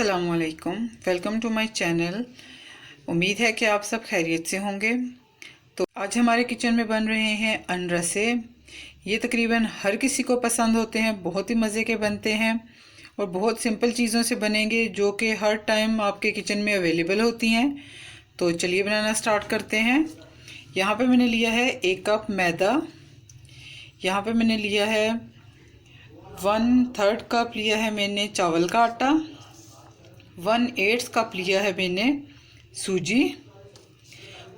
अस्सलामुअलैकुम, welcome to my channel. उम्मीद है कि आप सब खैरियत से होंगे। तो आज हमारे किचन में बन रहे हैं अनरसे। ये तकरीबन हर किसी को पसंद होते हैं, बहुत ही मज़े के बनते हैं और बहुत सिंपल चीज़ों से बनेंगे जो कि हर टाइम आपके किचन में अवेलेबल होती हैं। तो चलिए बनाना स्टार्ट करते हैं। यहाँ पे मैंने लिया है 1 कप मैदा। यहाँ पे मैंने लिया है 1/3 कप लिया है मैंने चावल का आटा। 1/8 कप लिया है मैंने सूजी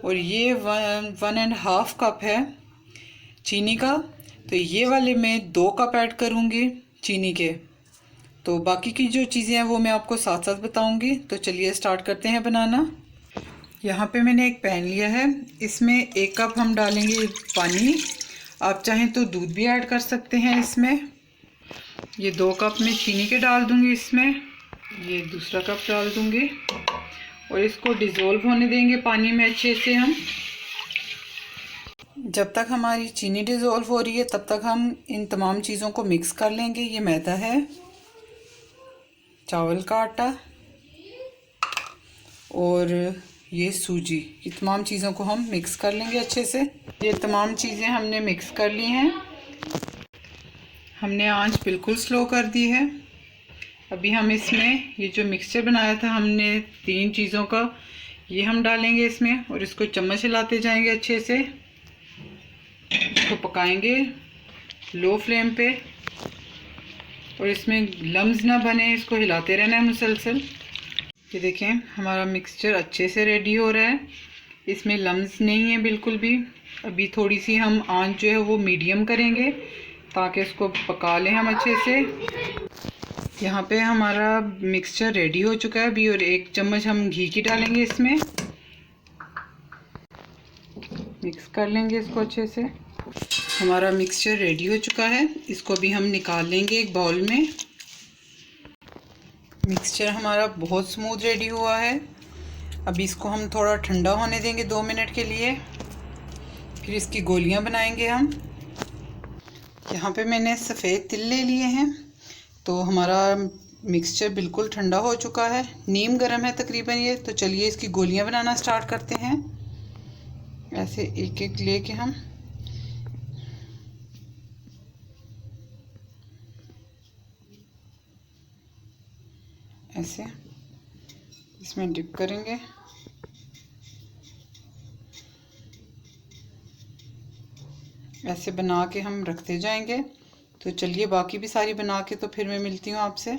और ये 1.5 कप है चीनी का। तो ये वाले मैं 2 कप ऐड करूँगी चीनी के। तो बाकी की जो चीज़ें हैं वो मैं आपको साथ साथ बताऊँगी। तो चलिए स्टार्ट करते हैं बनाना। यहाँ पे मैंने एक पैन लिया है, इसमें 1 कप हम डालेंगे पानी। आप चाहें तो दूध भी ऐड कर सकते हैं इसमें। ये 2 कप मैं चीनी के डाल दूँगी इसमें। ये दूसरा कप डाल दूँगी और इसको डिज़ोल्व होने देंगे पानी में अच्छे से। हम जब तक हमारी चीनी डिज़ोल्व हो रही है तब तक हम इन तमाम चीज़ों को मिक्स कर लेंगे। ये मैदा है, चावल का आटा और ये सूजी, ये तमाम चीज़ों को हम मिक्स कर लेंगे अच्छे से। ये तमाम चीज़ें हमने मिक्स कर ली हैं। हमने आंच बिल्कुल स्लो कर दी है। अभी हम इसमें ये जो मिक्सचर बनाया था हमने 3 चीज़ों का, ये हम डालेंगे इसमें और इसको चम्मच हिलाते जाएंगे अच्छे से। इसको पकाएंगे लो फ्लेम पे और इसमें लम्स ना बने, इसको हिलाते रहना है मुसलसल। ये देखें हमारा मिक्सचर अच्छे से रेडी हो रहा है, इसमें लम्स नहीं है बिल्कुल भी। अभी थोड़ी सी हम आंच जो है वो मीडियम करेंगे ताकि इसको पका लें हम अच्छे से। यहाँ पे हमारा मिक्सचर रेडी हो चुका है अभी और 1 चम्मच हम घी की डालेंगे इसमें। मिक्स कर लेंगे इसको अच्छे से। हमारा मिक्सचर रेडी हो चुका है, इसको भी हम निकाल लेंगे एक बाउल में। मिक्सचर हमारा बहुत स्मूथ रेडी हुआ है। अभी इसको हम थोड़ा ठंडा होने देंगे 2 मिनट के लिए, फिर इसकी गोलियां बनाएंगे हम। यहाँ पे मैंने सफ़ेद तिल ले लिए हैं। तो हमारा मिक्सचर बिल्कुल ठंडा हो चुका है, नीम गर्म है तकरीबन ये। तो चलिए इसकी गोलियां बनाना स्टार्ट करते हैं। ऐसे एक एक लेके हम ऐसे इसमें डिप करेंगे। ऐसे बना के हम रखते जाएंगे। तो चलिए बाकी भी सारी बना के तो फिर मैं मिलती हूँ आपसे।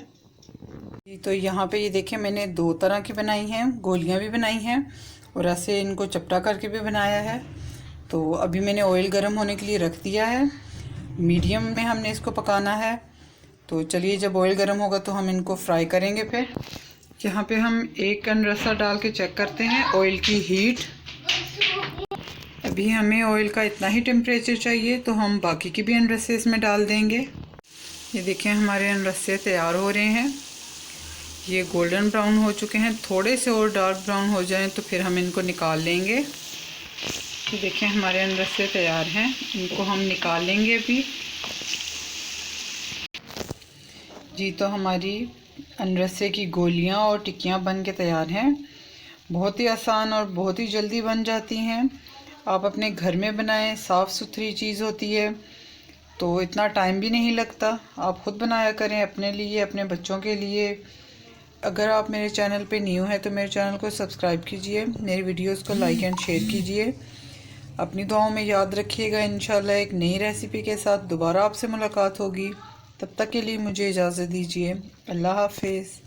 तो यहाँ पे ये देखें मैंने 2 तरह की बनाई हैं, गोलियाँ भी बनाई हैं और ऐसे इनको चपटा करके भी बनाया है। तो अभी मैंने ऑयल गर्म होने के लिए रख दिया है, मीडियम में हमने इसको पकाना है। तो चलिए जब ऑयल गर्म होगा तो हम इनको फ्राई करेंगे। फिर यहाँ पे हम एक अनरसा डाल के चेक करते हैं ऑयल की हीट। अभी हमें ऑयल का इतना ही टेम्परेचर चाहिए, तो हम बाकी की भी अनरसे इसमें डाल देंगे। ये देखें हमारे अनरसे तैयार हो रहे हैं, ये गोल्डन ब्राउन हो चुके हैं। थोड़े से और डार्क ब्राउन हो जाएं तो फिर हम इनको निकाल लेंगे। ये देखें हमारे अनरसे तैयार हैं, इनको हम निकाल लेंगे अभी। जी तो हमारी अनरसे की गोलियां और टिक्कियां बन के तैयार हैं। बहुत ही आसान और बहुत ही जल्दी बन जाती हैं। आप अपने घर में बनाएं, साफ़ सुथरी चीज़ होती है तो इतना टाइम भी नहीं लगता। आप ख़ुद बनाया करें अपने लिए, अपने बच्चों के लिए। अगर आप मेरे चैनल पे न्यू हैं तो मेरे चैनल को सब्सक्राइब कीजिए, मेरी वीडियोस को लाइक एंड शेयर कीजिए। अपनी दुआओं में याद रखिएगा। इंशाल्लाह एक नई रेसिपी के साथ दोबारा आपसे मुलाकात होगी। तब तक के लिए मुझे इजाज़त दीजिए। अल्लाह हाफिज़।